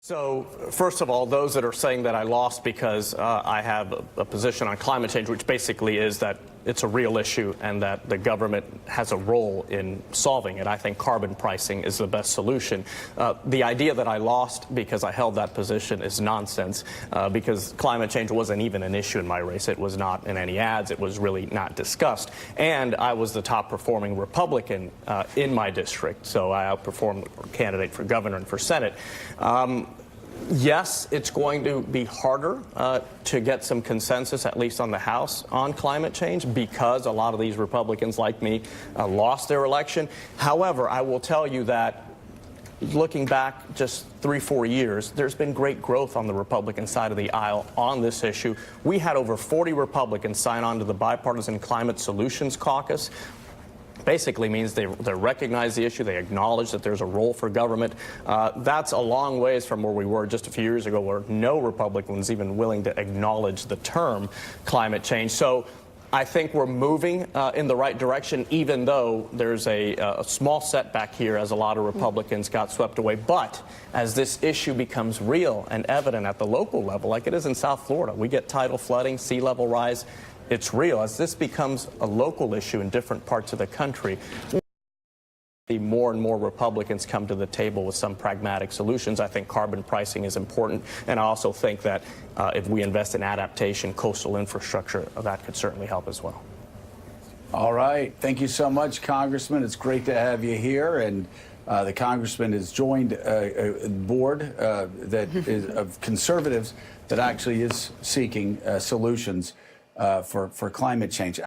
So, first of all, those that are saying that I lost because I have a position on climate change, which basically is that it's a real issue and that the government has a role in solving it. I think carbon pricing is the best solution. The idea that I lost because I held that position is nonsense, because climate change wasn't even an issue in my race. It was not in any ads. It was really not discussed. And I was the top performing Republican in my district, so I outperformed the candidate for governor and for Senate. Yes, it's going to be harder to get some consensus, at least on the House, on climate change because a lot of these Republicans like me lost their election. However, I will tell you that looking back just 3-4 years, there's been great growth on the Republican side of the aisle on this issue. We had over 40 Republicans sign on to the Bipartisan Climate Solutions Caucus. Basically means they recognize the issue, they acknowledge that there's a role for government. That's a long ways from where we were just a few years ago, where no Republican was even willing to acknowledge the term climate change. So I think we're moving in the right direction, even though there's a small setback here as a lot of Republicans got swept away. But as this issue becomes real and evident at the local level, like it is in South Florida, we get tidal flooding, sea level rise. It's real. As this becomes a local issue in different parts of the country, more and more Republicans come to the table with some pragmatic solutions. I think carbon pricing is important, and I also think that if we invest in adaptation, coastal infrastructure, that could certainly help as well. All right. Thank you so much, Congressman. It's great to have you here. And the Congressman has joined a board that is of conservatives that actually is seeking solutions for climate change.